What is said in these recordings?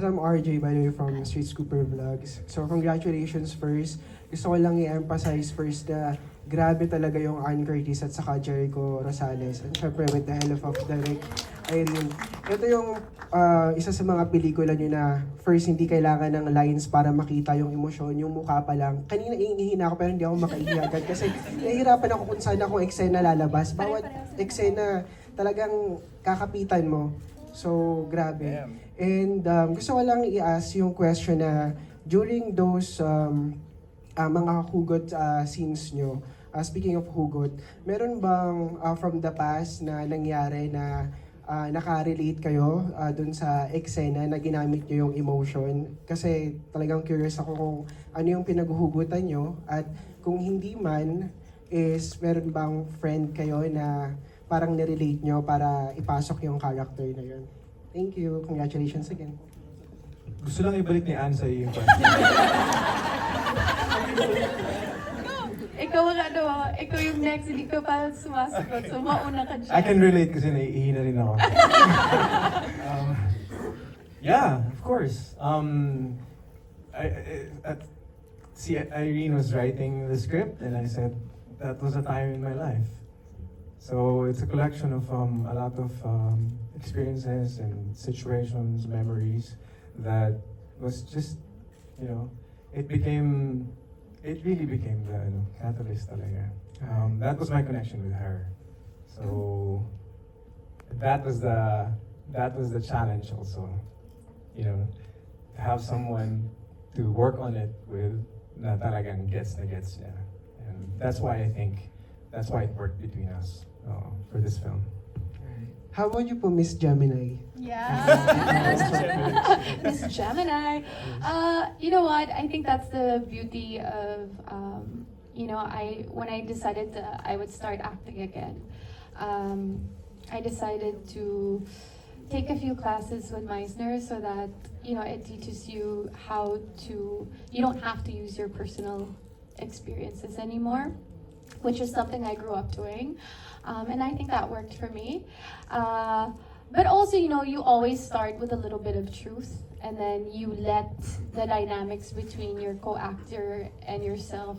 I'm RJ, by the way, from Street Scooper Vlogs. So, congratulations first. Gusto ko lang i-emphasize first na grabe talaga yung Ann Curtis at saka Jericho Rosales. And syempre, with the help of Direk Irene. Ito yung isa sa mga pelikula nyo na first, hindi kailangan ng lines para makita yung emosyon, yung mukha pa lang. Kanina iingihina ako pero hindi ako makaihi agad kasi nahihirapan ako kung saan akong eksena lalabas. Bawat eksena talagang kakapitan mo. So, grabe. And gusto ko lang i-ask yung question na during those mga hugot scenes nyo, speaking of hugot, meron bang from the past na nangyari na nakarelate kayo dun sa eksena na ginamit nyo yung emotion? Kasi talagang curious ako kung ano yung pinaghuhugutan nyo at kung hindi man, is meron bang friend kayo na parang nirelate nyo para ipasok yung character na yun? Thank you. Congratulations again. Gusto lang ibalik ni Anne sa iyo yung question. Ikaw ang ikaw yung next, hindi ka pa sumasagot. So mauna ka dyan. I can relate kasi naiihi na rin ako. Yeah, of course. See, Irene was writing the script and I said, that was a time in my life. So it's a collection of a lot of experiences and situations, memories that was just, it really became the catalyst talaga. That was my connection with her. So that was the challenge also, to have someone to work on it with na talagang gets niya. And that's why I think that's why it worked between us for this film. How about you po, Miss Gemini? Yeah. Miss Gemini. You know what? I think that's the beauty of, when I decided I would start acting again, I decided to take a few classes with Meisner so that, it teaches you how to, you don't have to use your personal experiences anymore, which is something I grew up doing. And I think that worked for me. But also, you always start with a little bit of truth, and then you let the dynamics between your co-actor and yourself,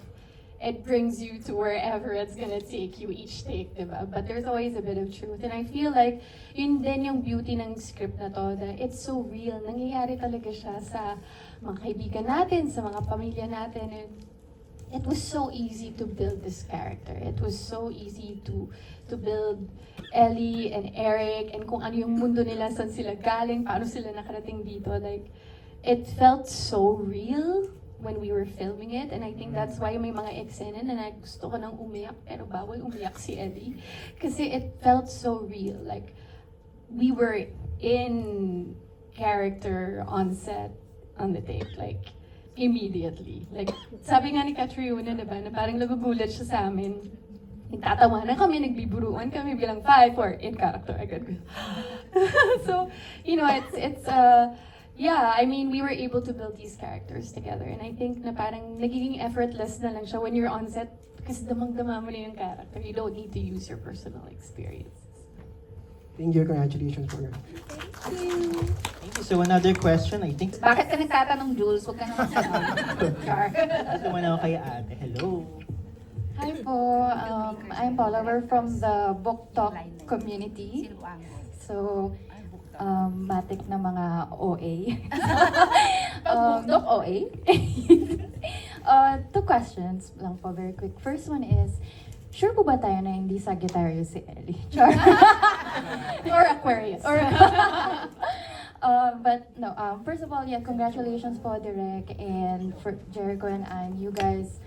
it brings you to wherever it's gonna take you each take, diba? But there's always a bit of truth. And I feel like, yun din yung beauty ng script na to, that it's so real. Nangyayari talaga siya sa mga kaibigan natin, sa mga pamilya natin. And it was so easy to build this character. It was so easy to build Ellie and Eric and kung ano yung mundo nila, saan sila galing, paano sila nakarating dito. Like, it felt so real when we were filming it, and I think that's why may mga eksena na gusto ko nang umiyak pero bawal umiyak si Ellie. Kasi it felt so real. Like, we were in character on set, on the tape. Like, immediately. Like, sabi nga ni Catriona, diba, na parang nagugulat siya sa amin. Nagtatawanan kami, nagbiburuan kami bilang 5 or in character agad. So, yeah, I mean, we were able to build these characters together. And I think na parang nagiging effortless na lang siya when you're on set kasi damang-dama mo na yung character. You don't need to use your personal experience. Thank you. Congratulations po. Thank you. Thank you. So another question, I think. Bakit ka nagtatanong, Jules? Huwag ka naman Char. Ito muna ako kay ate. Hello. Hi po, I'm Paula. We're from the Book Talk community. So, matik na mga OA. OA. Two questions lang po, very quick. First one is, sure po ba tayo na hindi Sagittarius si Ellie? Char. Or Aquarius. But no, first of all, yeah, congratulations po, Direk, and for Jericho and Anne. You guys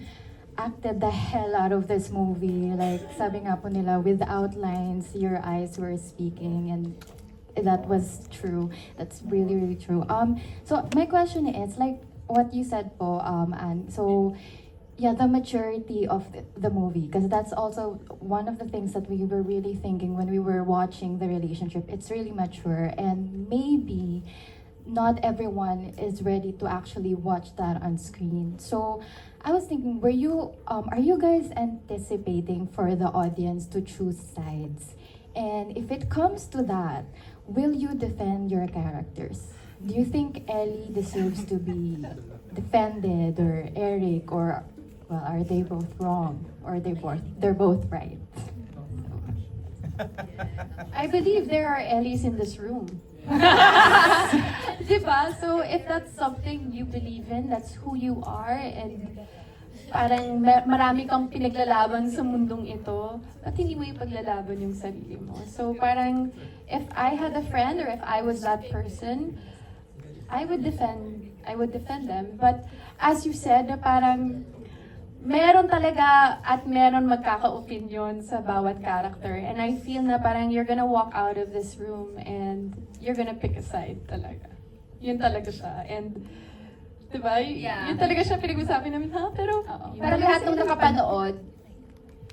acted the hell out of this movie. Like, sabi nga po nila, without lines, your eyes were speaking, and that was true. That's really, really true. So my question is, like what you said po, and so, yeah, the maturity of the movie, because that's also one of the things that we were really thinking when we were watching the relationship. It's really mature, and maybe not everyone is ready to actually watch that on screen. So I was thinking, are you guys anticipating for the audience to choose sides? And if it comes to that, will you defend your characters? do you think Ellie deserves to be defended, or Eric, or, well, are they both wrong, or they're both right? I believe there are Ellies in this room. Diba? So if that's something you believe in, that's who you are, and parang marami kang pinaglalaban sa mundong ito, at hindi mo ipaglalaban yung sarili mo. So parang, if I had a friend, or if I was that person, I would defend them. But as you said, na parang meron talaga at meron magkaka-opinion sa bawat character. And I feel na parang you're gonna walk out of this room and you're gonna pick a side talaga. Yun talaga siya. And, diba? Yeah. Yun talaga siya pinag-usapan namin, ha? Pero, Pero lahat ng nakapanood,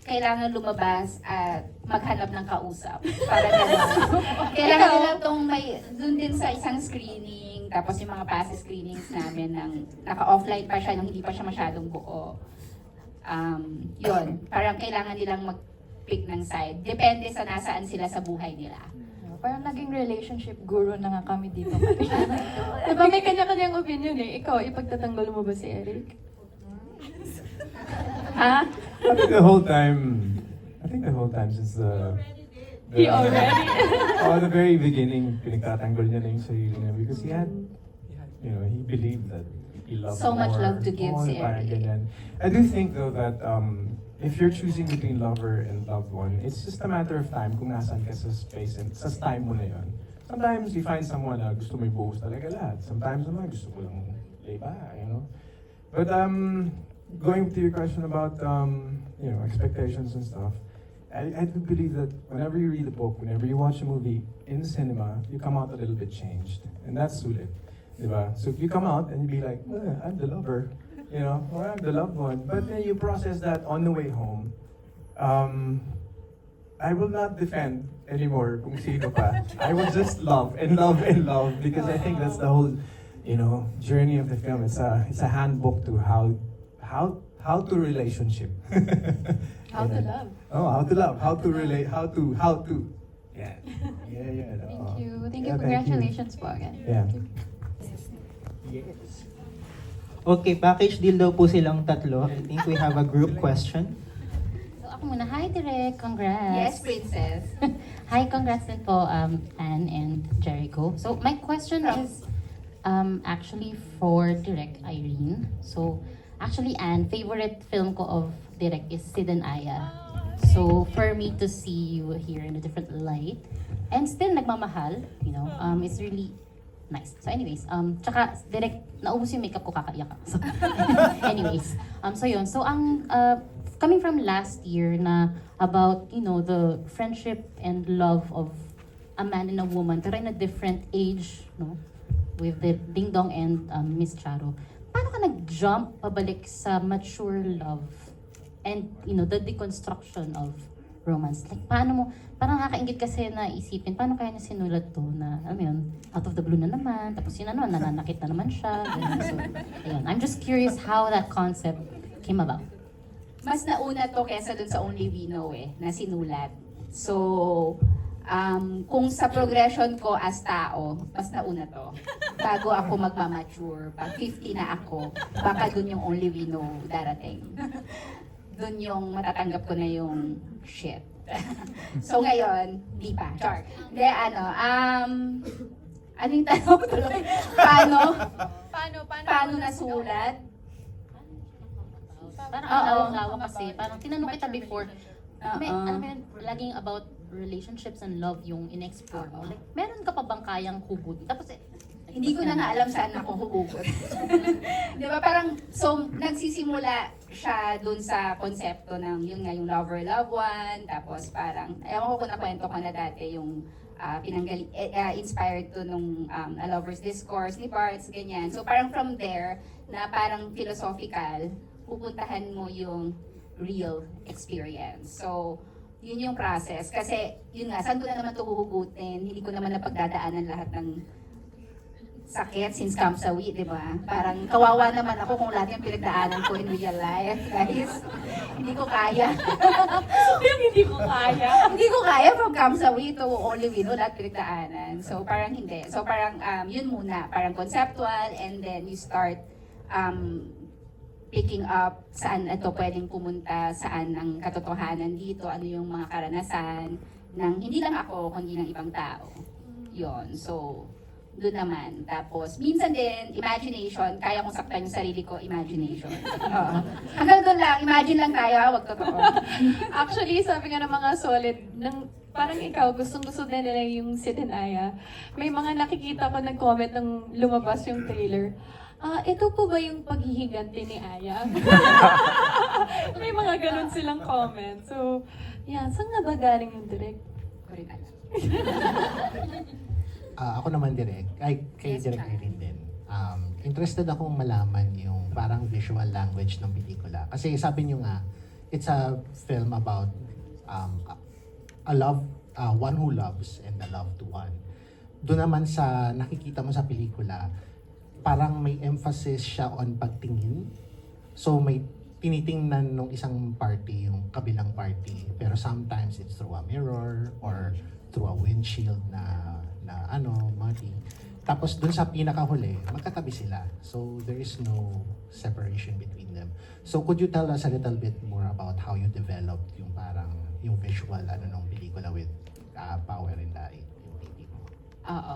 kailangan lumabas at maghanap ng kausap. Para gano'n. Kailangan nila itong may, dun din sa isang screening, tapos yung mga past screenings namin ng naka-offline pa siya, nung hindi pa siya masyadong buo. Yun, parang kailangan nilang mag-pick ng side. Depende sa nasaan sila sa buhay nila. Parang naging relationship guru na nga kami dito. diba may kanya-kanyang opinion eh. Ikaw, ipagtatanggol mo ba si Eric? Ha? I think the whole time since He already? the very beginning, pinagtatanggol niya na yung sarili niya because he believed that he loved So much more, love to give si parang Eric. ganyan. I do think though that if you're choosing between lover and loved one, it's just a matter of time kung nasaan ka sa space and sa time mo na yun. Sometimes you find someone na gusto mo i-boast talaga lahat. Sometimes naman gusto mo lang lay back, you know? But going to your question about expectations and stuff, I do believe that whenever you read a book, whenever you watch a movie in the cinema, you come out a little bit changed. And that's sulit. Diba? So if you come out and you be like, I'm the lover, or I'm the loved one, but then you process that on the way home, I will not defend anymore kung sino pa. I will just love and love and love because I think that's the whole, journey of the film. It's a handbook to how to relationship. How to love. Oh, how to love, how to relate, how to. Yeah. Thank you. Thank you. Yeah, Congratulations po again. Yeah. Yes. Okay, package deal daw po silang tatlo. I think we have a group question. So ako muna, hi Direk, congrats. Yes, princess. Hi, congrats din po Anne and Jericho. So my question is actually for Direk Irene. So actually Anne, favorite film ko of Direk is Sid and Aya. So for me to see you here in a different light and still nagmamahal, it's really nice. So anyways, tsaka direct naubos yung makeup ko, kakaiyak ako. So anyways, so yun. So ang coming from last year na about, the friendship and love of a man and a woman pero in a different age, no? With the Ding Dong and Miss Charo. Paano ka nag-jump pabalik sa mature love and, the deconstruction of romance? Like, paano mo, parang nakakaingit kasi na isipin, paano kaya niya sinulat to na, alam mo yun, out of the blue na naman, tapos yun nananakit na naman siya. Ganun. So, ayun. I'm just curious how that concept came about. Mas nauna to kesa dun sa Only We Know na sinulat. So, kung sa progression ko as tao, mas nauna to. Bago ako magmamature, pag 50 na ako, baka dun yung Only We Know darating. Dun yung matatanggap ko na yung shit. So ngayon, di pa. Char. Hindi, ano yung tanong ko tuloy? Paano nasulat? Parang Oo. ang lawak kasi, parang tinanong kita before, may, Oo. ano ba yun, laging about relationships and love yung in-explore mo. Like, meron ka pa bang kayang hugutin? Tapos Hindi ko na nga alam saan ako huhugot. Di ba parang, so nagsisimula siya dun sa konsepto ng yun nga yung lover, love one, tapos parang, ewan ko kung nakwento ko na dati yung inspired to nung A Lover's Discourse ni Barthes, ganyan. So parang from there, na parang philosophical, pupuntahan mo yung real experience. So, yun yung process. Kasi, yun nga, saan ko na naman ito huhugutin? Hindi ko naman napagdadaanan lahat ng sakit since Kamsawi, di ba? Parang kawawa naman ako kung lahat yung pinagdaanan ko in real life, guys. Hindi ko kaya. Yung hindi ko kaya. Hindi ko kaya from Kamsawi to Only We Know, lahat pinagdaanan. So parang hindi. So parang yun muna, parang conceptual, and then you start picking up saan ito pwedeng pumunta, saan ang katotohanan dito, ano yung mga karanasan ng hindi lang ako, kundi ng ibang tao. Yon. So, doon naman. Tapos, minsan din, imagination, kaya kong saktan yung sarili ko, imagination. Oo. Hanggang doon lang, imagine lang tayo, wag totoo. Actually, sabi nga ng mga solid, parang ikaw, gustong-gusto din nila yung Sid and Aya. May mga nakikita ko nag-comment nung lumabas yung trailer. Ito po ba yung paghihiganti ni Aya? May mga ganun silang comment. So, yeah, saan nga ba galing yung direct? Ko rin alam. Ako naman direct, kay Yes, Direk Char. Irene din. Interested akong malaman yung parang visual language ng pelikula. Kasi sabi niyo nga, it's a film about one who loves and a loved one. Doon naman sa nakikita mo sa pelikula, parang may emphasis siya on pagtingin. So may tinitingnan nung isang party, yung kabilang party. Pero sometimes it's through a mirror or through a windshield na muddy. Tapos dun sa pinakahuli, magkatabi sila. So there is no separation between them. So could you tell us a little bit more about how you developed yung parang yung visual nung pelikula with Power and Light? Yung baby mo? Oo.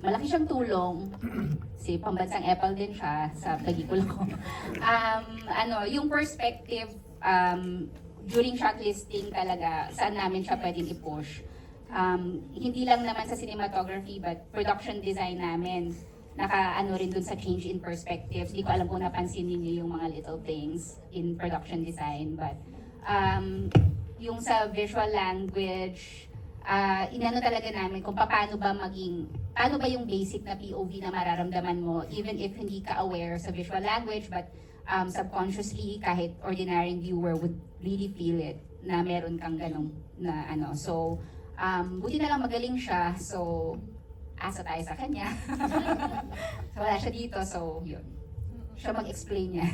Malaki siyang tulong. Si pambansang Apple din siya sa pelikula ko. Yung perspective, during shortlisting talaga, saan namin siya pwedeng i-push. Hindi lang naman sa cinematography, but production design namin. Naka-ano rin dun sa change in perspectives. Hindi ko alam kung napansin niyo yung mga little things in production design. But yung sa visual language, inano talaga namin kung paano ba yung basic na POV na mararamdaman mo, even if hindi ka aware sa visual language, but subconsciously, kahit ordinary viewer would really feel it na meron kang ganong na ano. So, buti na lang magaling siya, so asa tayo sa kanya. So, wala siya dito, so yun. Siya mag-explain niya.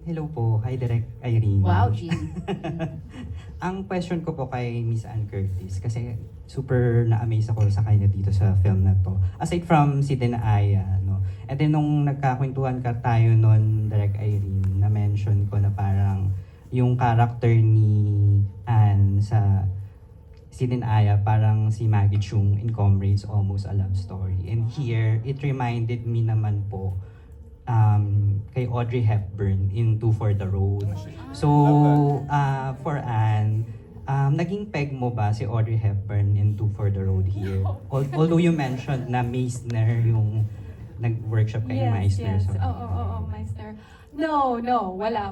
Hello po. Hi, Direk Irene. Wow, Jean. Ang question ko po kay Miss Ann Curtis, kasi super na-amaze ako sa kanya dito sa film na to. Aside from si Sid and Aya, no? And then nung nagkakwentuhan ka tayo nun, Direk Irene, na-mention ko na parang yung character ni Ann sa Sid and Aya, parang si Maggie Chung in Comrades, almost a love story. And here, it reminded me naman po kay Audrey Hepburn in Two for the Road. So, for Anne, naging peg mo ba si Audrey Hepburn in Two for the Road here? Although you mentioned na Meisner yung nag-workshop kay Meisner. Yes. So, Oo, Meisner. No, wala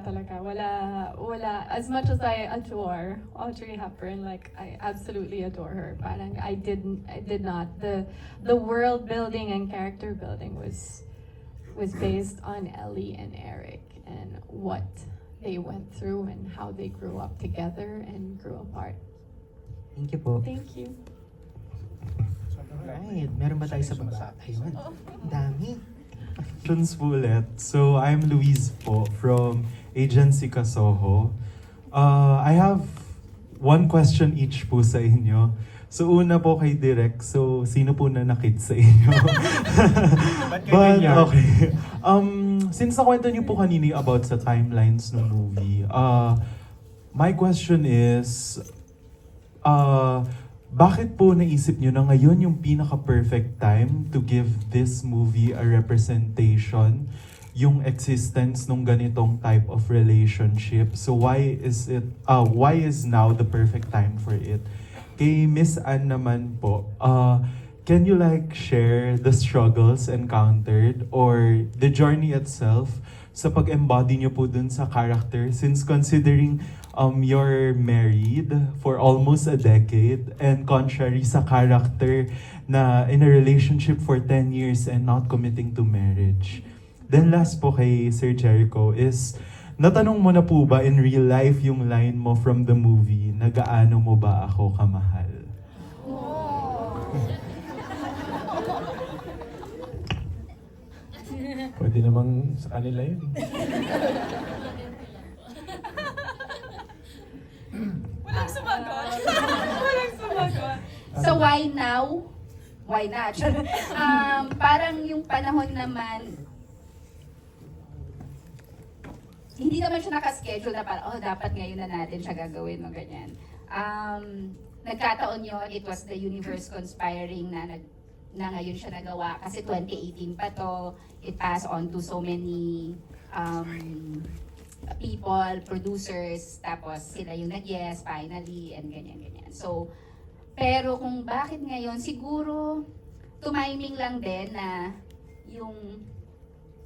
talaga. Wala. As much as I adore Audrey Hepburn, like, I absolutely adore her. Parang I did not. The world building and character building was based on Ellie and Eric and what they went through and how they grew up together and grew apart. thank you po. Thank you. Right. Meron ba tayo sa baba? Ayun. Dami. Questions po ulit. So, I'm Luis po from Agency Kasoho. I have one question each po sa inyo. So, una po kay Direk. So, sino po nanakit sa inyo? But, okay. Since nakwento niyo po kanini about sa timelines ng movie, my question is, bakit po naisip niyo na ngayon yung pinaka-perfect time to give this movie a representation yung existence ng ganitong type of relationship? So why is now the perfect time for it? Kay Miss Ann naman po, can you like share the struggles encountered or the journey itself sa pag-embody niyo po dun sa character, since considering you're married for almost a decade and contrary sa character na in a relationship for 10 years and not committing to marriage. Then last po kay Sir Jericho is, natanong mo na po ba in real life yung line mo from the movie, na gaano mo ba ako kamahal? Pwede namang sa kanila yun. Walang sumagot. Walang sumagot. So why now? Why not? Parang yung panahon naman, hindi naman siya nakaschedule na parang, oh, dapat ngayon na natin siya gagawin o ganyan. Nagkataon yun, it was the universe conspiring na ngayon siya nagawa. Kasi 2018 pa to, it passed on to so many people, producers, tapos sila yung nag-yes finally, and ganyan-ganyan. So, pero kung bakit ngayon, siguro tumiming lang din na yung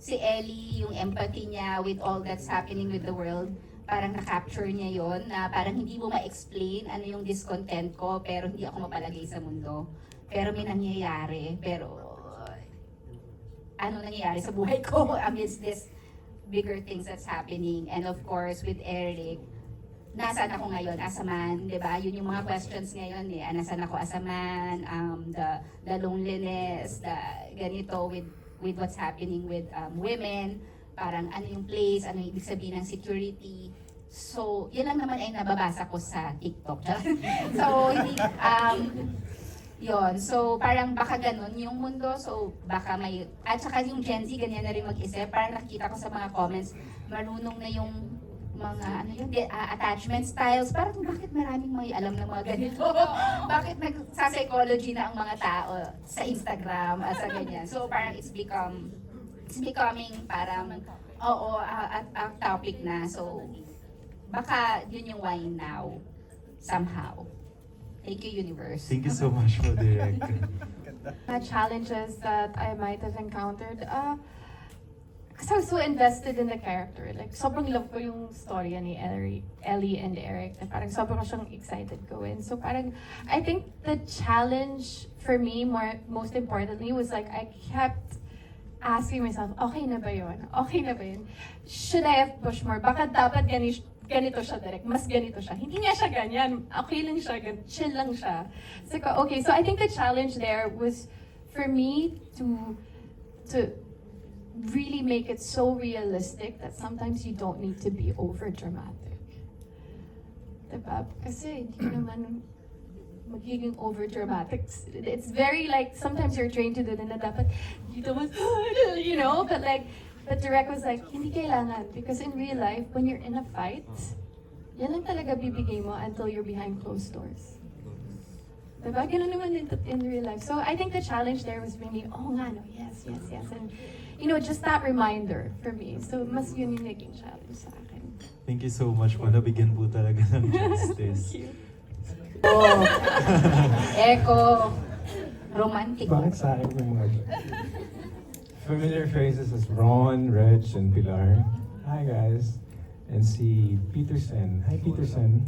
si Ellie, yung empathy niya with all that's happening with the world, parang na-capture niya yon na parang hindi mo ma-explain ano yung discontent ko, pero hindi ako mapalagay sa mundo. Pero may nangyayari, pero ano nangyayari sa buhay ko amidst this bigger things that's happening. And of course, with Eric, nasaan ako ngayon as a man, di ba? Yun yung mga questions ngayon eh. Nasaan ako as a man, the loneliness, the ganito with what's happening with women, parang ano yung place, ano yung ibig sabihin ng security. So, yun lang naman ay nababasa ko sa TikTok. So, hindi, yun. So, parang baka ganun yung mundo. So, baka may, at saka yung Gen Z, ganyan na rin mag-isip. Parang nakikita ko sa mga comments, marunong na yung mga attachment styles. Parang bakit maraming may alam ng mga ganito? Bakit nagsa-psychology na ang mga tao sa Instagram at sa ganyan? So parang it's becoming parang ang topic na. So baka yun yung why now somehow. Thank you, universe. Thank you so much po, Direk. Challenges that I might have encountered. Because I was so invested in the character. Like, sobrang love ko yung story ni Ellie and Eric. Na parang sobrang ko siyang excited gawin. So parang, I think the challenge for me, most importantly, was like, I kept asking myself, okay na ba yun? Okay na ba yun? Should I have pushed more? Baka dapat ganito siya direct, mas ganito siya. Hindi nga siya ganyan. Okay lang siya, chill lang siya. So, okay, so I think the challenge there was for me to really make it so realistic that sometimes you don't need to be over dramatic. Diba? Kasi hindi naman magiging over dramatic. It's very like sometimes you're trained to do na dapat dito mas you know, but Direk was like, hindi kailangan because in real life when you're in a fight, yan lang talaga bibigay mo until you're behind closed doors. Diba? Ganun naman in real life. So I think the challenge there was really, oh nga no, yes. And you know, just that reminder for me. So mas yun yung naging challenge sa akin. Thank you so much po. Nabigyan po talaga ng justice. Thank you. Oh, Echo, romantic. Bakit sa akin yung mga familiar faces as Ron, Reg, and Pilar. Hi guys. And si Peterson. Hi Peterson.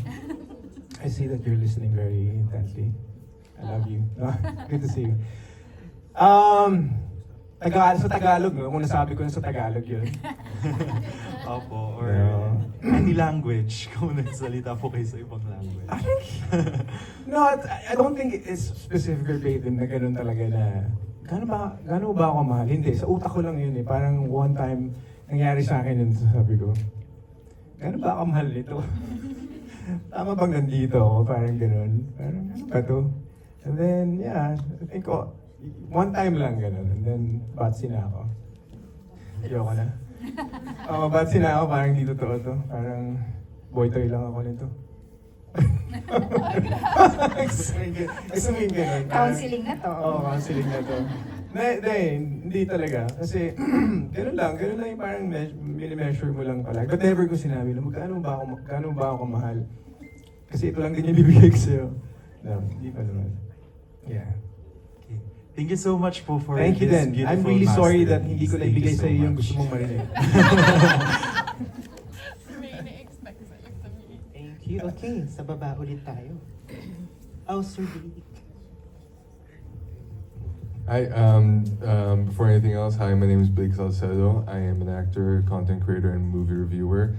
I see that you're listening very intently. I love you. Good to see you. Sa Tagalog, no? Kung nasabi ko na sa Tagalog yun. Opo, or No. any language, kung nagsalita po kayo sa ibang language. No, I don't think it's specifically written na ganun talaga na gaano ba ako mahal? Hindi, sa utak ko lang yun eh. Parang one time, nangyari sa akin yun, sabi ko, gaano ba ako mahal nito? Tama bang nandito ako? Parang ganun. Parang ano ba to? And then, yeah, I think one time lang ganun. And then, batsi na ako. Ayoko na. Batsi na ako, parang hindi totoo to. Parang boy toy lang ako nito. Isuming ganun. Counseling na to. Oo, counseling na to. Hindi talaga. Kasi, ganun lang yung parang mini-measure mo lang pala. But never ko sinabi na gaano ba ako mahal. Kasi ito lang din yung bibigay ko sa'yo. No, hindi pa naman. Yeah. Okay. Thank you so much po for Thank you this then. beautiful I'm really sorry master that hindi ko piece. naibigay Thank you so sa'yo yung much. gusto mong marinig. Thank you. Okay, sa baba ulit tayo. Sir Derek. Hi, before anything else, hi, my name is Blake Salcedo. I am an actor, content creator, and movie reviewer.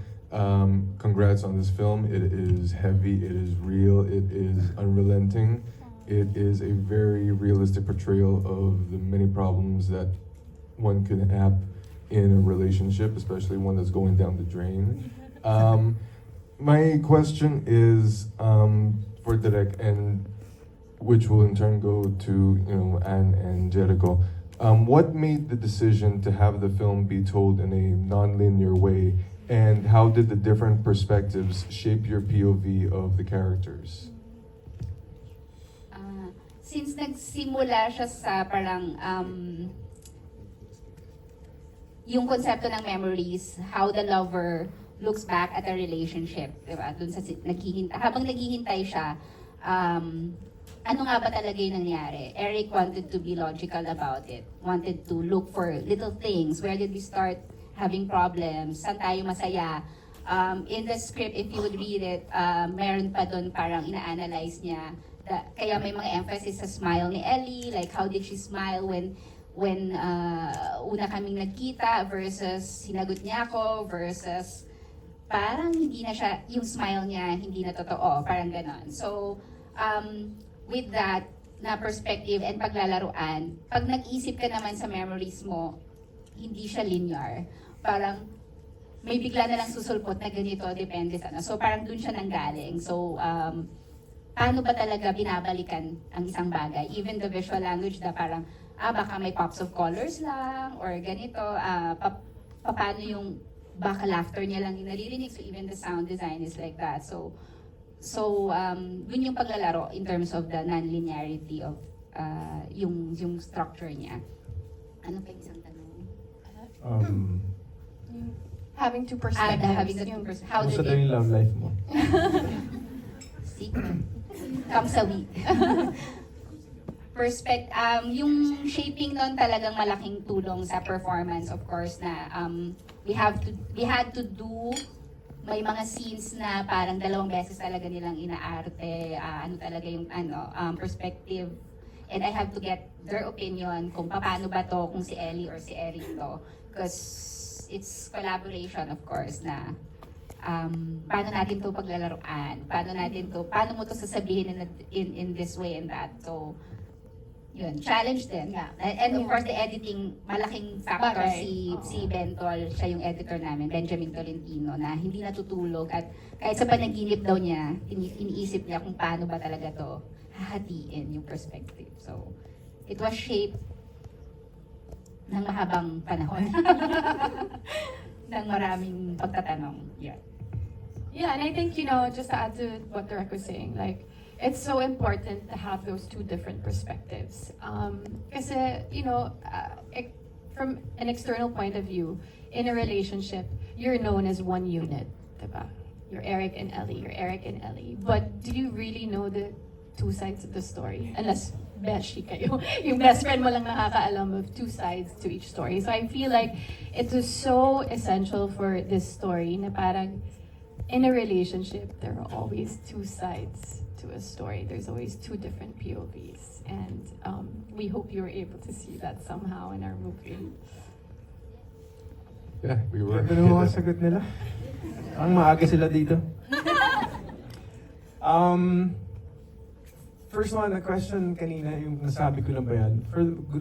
Congrats on this film. It is heavy, it is real, it is unrelenting. It is a very realistic portrayal of the many problems that one could have in a relationship, especially one that's going down the drain. My question is for Derek, and which will in turn go to Anne and Jericho. What made the decision to have the film be told in a non-linear way, and how did the different perspectives shape your POV of the characters? Since nagsimula siya sa parang yung konsepto ng memories, how the lover looks back at a relationship, diba? Dun sa habang naghihintay siya, ano nga ba talaga yung nangyari? Eric wanted to be logical about it, wanted to look for little things. Where did we start having problems? Saan tayo masaya? In the script, if you would read it, meron pa dun parang ina-analyze niya. Kaya may mga emphasis sa smile ni Ellie, like how did she smile when una kaming nagkita versus sinagot niya ako versus parang hindi na siya, yung smile niya hindi na totoo, parang ganon. So, with that na perspective and paglalaruan, pag nag-isip ka naman sa memories mo, hindi siya linear. Parang may bigla na lang susulpot na ganito, depende sa ano. So parang dun siya nanggaling. So paano ba talaga binabalikan ang isang bagay? Even the visual language na parang, baka may pops of colors lang, or ganito, paano yung baka laughter niya lang yung naririnig. So even the sound design is like that. So dun yung paglalaro in terms of the non-linearity of yung structure niya. Ano pa yung isang tanong? Having two perspectives. Having the two perspectives. How Kumusta did daw yung love life mo? Secret. Kamsawi. Yung shaping nun talagang malaking tulong sa performance, of course, na we had to do, may mga scenes na parang 2 beses talaga nilang inaarte, ano talaga yung perspective, and I have to get their opinion kung paano ba to, kung si Ellie or si Eric to, because it's collaboration, of course, na paano natin to paglalaruan, paano mo to sasabihin in this way and that. So yun, challenge din. Yeah. And of course, the editing, malaking factor si Bentol, siya yung editor namin, Benjamin Tolentino, na hindi natutulog at kahit sa panaginip daw niya, iniisip niya kung paano ba talaga to hahatiin yung perspective. So, it was shaped ng mahabang panahon. ng maraming pagtatanong. Yeah. Yeah, and I think, just to add to what Derek was saying, like, it's so important to have those two different perspectives. Kasi, from an external point of view, in a relationship, you're known as one unit, diba? You're Eric and Ellie. But do you really know the two sides of the story? Unless beshi kayo. Yung best friend mo lang nakakaalam of two sides to each story. So I feel like it was so essential for this story na parang in a relationship, there are always two sides to a story. There's always two different POVs. And we hope you were able to see that somehow in our movie. Yeah, we were. Ano mga sagot nila? Ang maaga sila dito. First one, the question kanina, yung nasabi ko lang ba yan?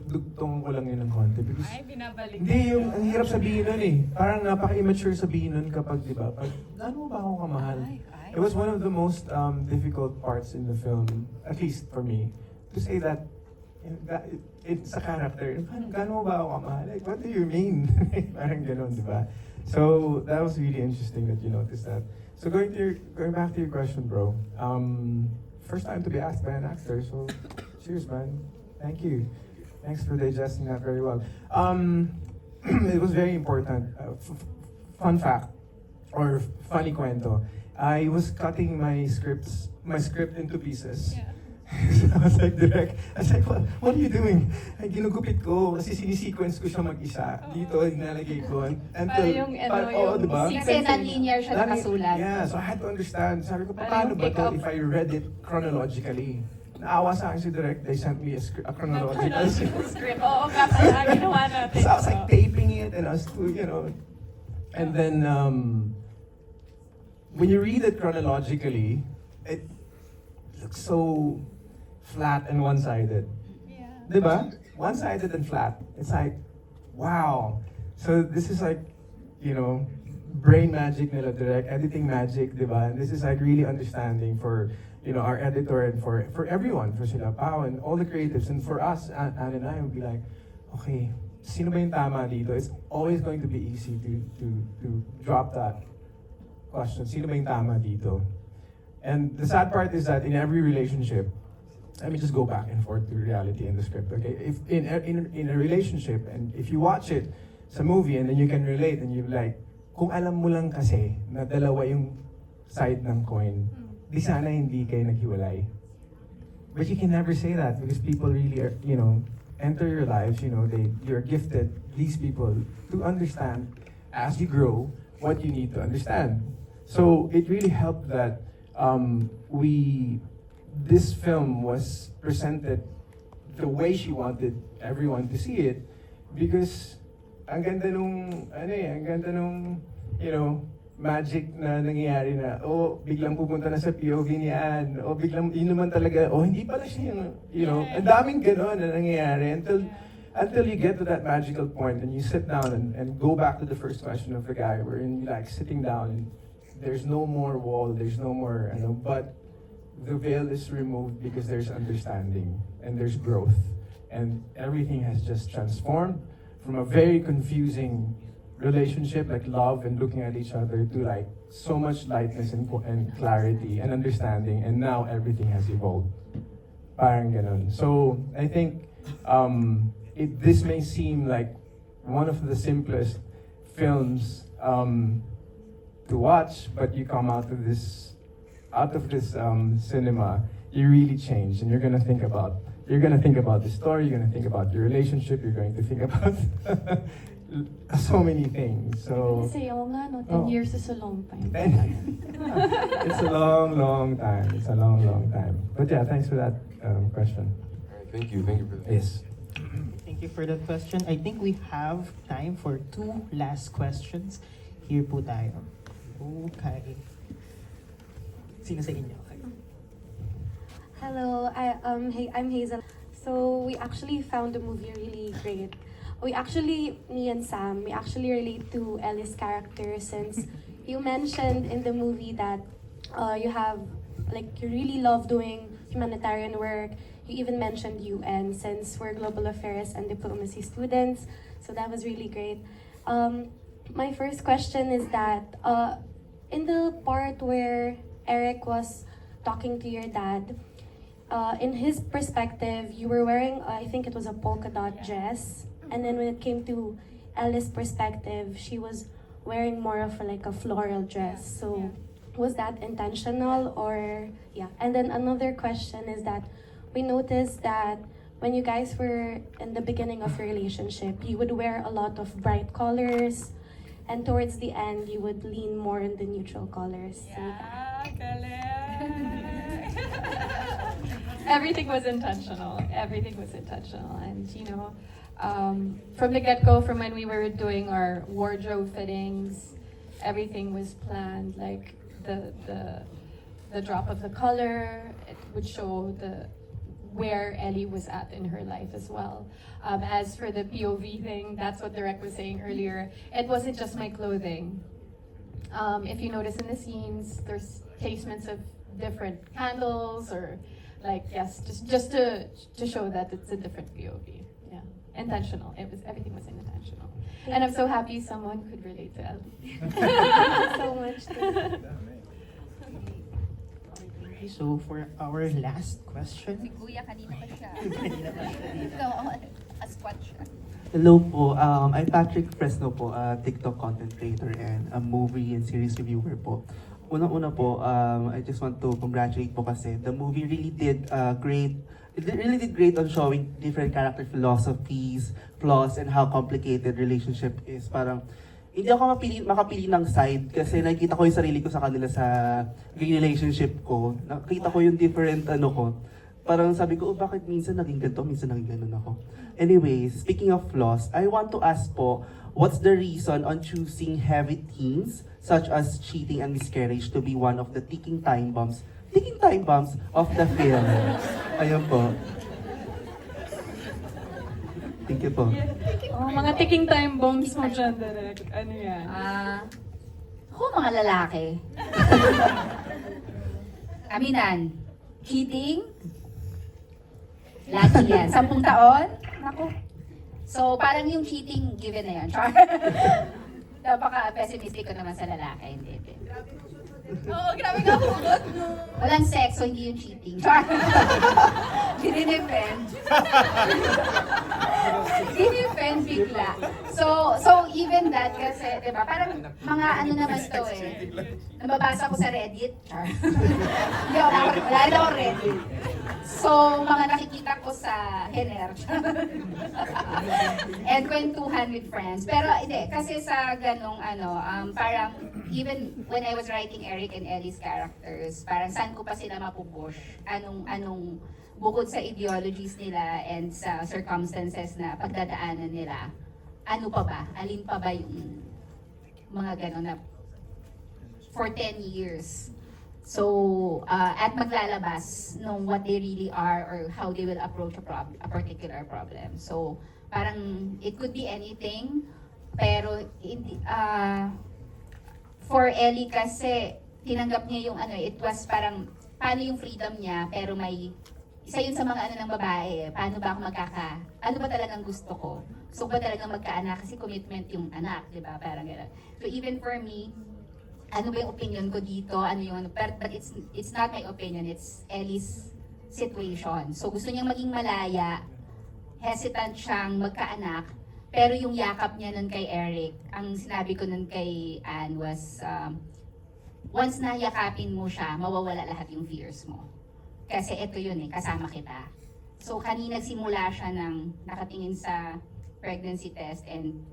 Dugtong ko lang yun ng konti. Because, binabalik. hindi, ang hirap sabihin nun eh. Parang napaka-immature sabihin nun kapag, di ba, gaano mo ba ako kamahal? It was one of the most difficult parts in the film, at least for me, to say that it's a character. Gaano mo ba ako kamahal? Like, what do you mean? Parang ganun, di ba? So, that was really interesting that you noticed that. So, going back to your question, bro. First time to be asked by an actor, so cheers, man. Thank you. Thanks for digesting that very well. It was very important. Fun fact, or funny kwento. I was cutting my script into pieces. Yeah. So I was like, Direk, what are you doing? Ay, ginugupit ko, kasi sinisequence ko siya mag-isa. Dito, inalagay ko. Para yung, diba? Kasi non-linear siya nakasulat. Yeah, so I had to understand. Sabi ko, Para paano yung ba pick to up. if I read it chronologically? Naawa sa akin si Direk, they sent me a chronological script. Oo, kaya ginawa natin. So I was like taping it and I was, and then when you read it chronologically, it looks so flat and one-sided. Yeah. Diba? One-sided and flat. It's like, wow. So this is like, you know, brain magic nila direct, editing magic, di ba? And this is like really understanding for, you know, our editor and for everyone, for sila Pao and all the creatives. And for us, Anne and I would be like, okay, sino ba yung tama dito? It's always going to be easy to drop that question. Sino ba yung tama dito? And the sad part is that in every relationship, let me just go back and forth to reality in the script, okay? If in a relationship, and if you watch it sa movie and then you can relate and you're like, kung alam mo lang kasi na dalawa yung side ng coin, di sana hindi kayo naghiwalay. But you can never say that because people really are, you know, enter your lives, you know, you're gifted, these people, to understand as you grow what you need to understand. So it really helped that this film was presented the way she wanted everyone to see it because ang ganda nung, you know, magic na nangyayari na, biglang pupunta na sa POV ni Anne, biglang, yun naman talaga, hindi pala siya yung, you know, ang daming gano'n na nangyayari until you get to that magical point and you sit down and go back to the first question of the guy wherein you like sitting down and there's no more wall, there's no more, but the veil is removed because there's understanding and there's growth and everything has just transformed from a very confusing relationship like love and looking at each other to like so much lightness and clarity and understanding and now everything has evolved. Parang ganon. So I think this may seem like one of the simplest films to watch, but you come out of this cinema, you really change, and you're gonna think about the story, you're gonna think about your relationship, you're going to think about so many things. So Kasi oo nga, no, 10 years is a long time. it's a long time. It's a long time. But yeah, thanks for that question. All right, thank you for that. Yes. Thank you for that question. I think we have time for 2 last questions. Here po tayo. Okay. Sino sa inyo? Okay. Hello, I'm Hazel. So we actually found the movie really great. Me and Sam, we actually relate to Ellie's character since you mentioned in the movie that you really love doing humanitarian work. You even mentioned UN since we're global affairs and diplomacy students. So that was really great. My first question is that in the part where Eric was talking to your dad, in his perspective, you were wearing, I think it was a polka dot dress. And then when it came to Ellie's perspective, she was wearing more of a floral dress. So was that intentional or, yeah. And then another question is that we noticed that when you guys were in the beginning of your relationship, you would wear a lot of bright colors. And towards the end, you would lean more in the neutral colors. Everything was intentional. And, you know, from the get-go, from when we were doing our wardrobe fittings, everything was planned. Like the drop of the color, it would show where Ellie was at in her life as well. As for the POV thing, that's what Derek was saying earlier. It wasn't just my clothing. If you notice in the scenes, there's placements of different candles or just to show that it's a different POV. Yeah, intentional. Everything was intentional. And I'm so happy someone could relate to Ellie. Thank you so much. Okay, so for our last question. Si Kuya kanina pa siya. Kanina pa siya dito. Ikaw, asquat siya. Hello po, I'm Patrick Fresno po, a TikTok content creator and a movie and series reviewer po. Unang-una po, I just want to congratulate po kasi the movie really did great. It really did great on showing different character philosophies, flaws, and how complicated relationship is. Parang hindi ako makapili ng side kasi nakikita ko yung sarili ko sa kanila sa relationship ko. Nakita ko yung different ko. Parang sabi ko, bakit minsan naging ganito, minsan naging ganun ako. Anyways, speaking of flaws, I want to ask po, what's the reason on choosing heavy themes such as cheating and miscarriage to be one of the ticking time bombs of the film? Ayun po. Thank you po. Oh, mga ticking time bombs mo dyan, Direk. Ano yan? Ako mga lalaki. Aminan, cheating, lagi yan. 10 taon? Naku. So, parang yung cheating, given na yan. Char. Napaka-pessimistic ko naman sa lalaki. Hindi. Oo, grabe ka hugot. Walang sex, so hindi yung cheating. Char. Dinidepend. Dinidepend bigla. So even that kasi, di ba, parang mga ano naman to eh. Nababasa ko sa Reddit. Char. Hindi ako, wala rin ako Reddit. So, mga nakikita ko sa Hener. And kwentuhan with friends. Pero hindi, kasi sa ganong parang even when I was writing Eric and Ellie's characters, parang saan ko pa sila mapupush? Anong bukod sa ideologies nila and sa circumstances na pagdadaanan nila, ano pa ba? Alin pa ba yung mga ganon na for 10 years? So, at maglalabas ng what they really are or how they will approach a particular problem. So, parang it could be anything, pero for Ellie kasi, tinanggap niya yung it was parang, paano yung freedom niya, pero may, isa yun sa mga ng babae, paano ba ako ano ba talagang gusto ko? Gusto ko ba talagang magkaanak? Kasi commitment yung anak, di ba? Parang gano'n. So even for me, ano ba yung opinion ko dito? But it's not my opinion, it's Ellie's situation. So gusto niyang maging malaya, hesitant siyang magkaanak, pero yung yakap niya nun kay Eric, ang sinabi ko nun kay Anne was, once na yakapin mo siya, mawawala lahat yung fears mo. Kasi ito yun kasama kita. So kanina nagsimula siya ng nakatingin sa pregnancy test and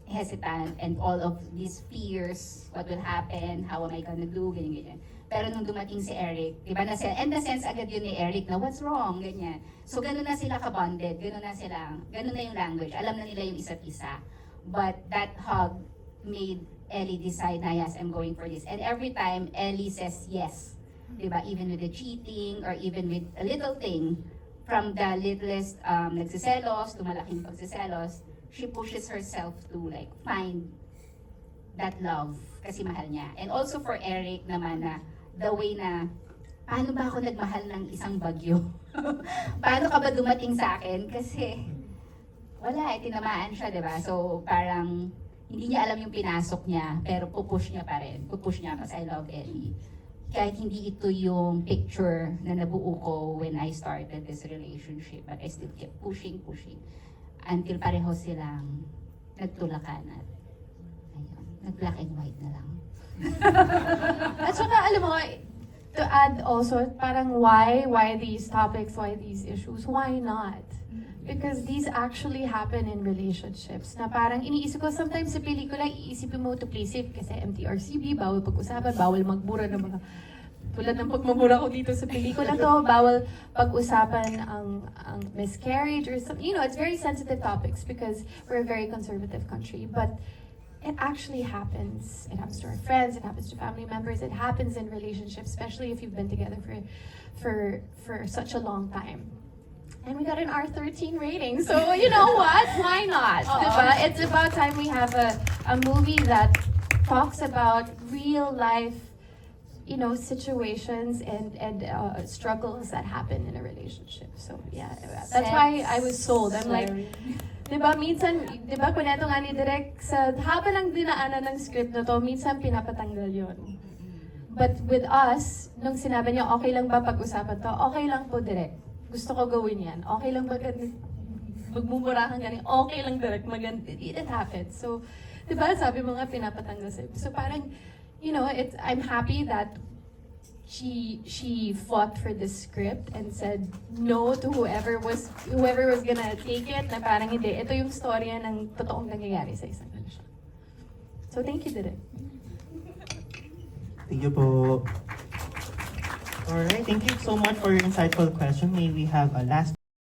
hesitant and all of these fears, what will happen, how am I gonna do, ganyan. Pero nung dumating si Eric, di ba, and na-sense agad yun ni Eric na what's wrong, ganyan. So ganun na sila ka-bonded, ganun na yung language, alam na nila yung isa't isa. But that hug made Ellie decide na yes, I'm going for this. And every time, Ellie says yes. Di ba, even with the cheating or even with a little thing, from the littlest nagsiselos to malaking pagsiselos, she pushes herself to like find that love kasi mahal niya. And also for Eric naman na the way na paano ba ako nagmahal ng isang bagyo? Paano ka ba dumating sa akin? Kasi wala tinamaan siya, di ba? So parang hindi niya alam yung pinasok niya pero pupush niya pa rin. Pupush niya kasi I love Ellie. Kahit hindi ito yung picture na nabuo ko when I started this relationship, but I still kept pushing until pareho silang nagtulakan at ayun, nag-black and white na lang. At saka, alam mo, to add also, parang why these topics, why these issues, why not? Because these actually happen in relationships. Na parang iniisip ko, sometimes sa pelikula, iisipin mo to play safe kasi MTRCB, bawal pag-usapan, bawal magbura ng mga tulad ng pagmamura ko dito sa pelikula to, bawal pag-usapan ang miscarriage or something. It's very sensitive topics because we're a very conservative country. But it actually happens. It happens to our friends, it happens to family members, it happens in relationships, especially if you've been together for such a long time. And we got an R13 rating, so you know what? Why not? Diba? It's about time we have a movie that talks about real life situations and struggles that happen in a relationship. So yeah, that's why I was sold. I'm like, diba kwento nga ni Direk, sa haba ng dinaanan ng script na to, minsan pinapatanggal yon. But with us, nung sinabi niya, okay lang ba pag-usapan to? Okay lang po, Direk. Gusto ko gawin yan. Okay lang ba magmumurahan ganing? Okay lang, Direk. It happens. So, diba, sabi mo nga, pinapatanggal sa'yo. So parang, I'm happy that she fought for the script and said no to whoever was gonna take it, na parang hindi, ito yung storya ng totoong nangyayari sa isang relasyon. So thank you, Direk. Thank you po. Alright, thank you so much for your insightful question. May we have a last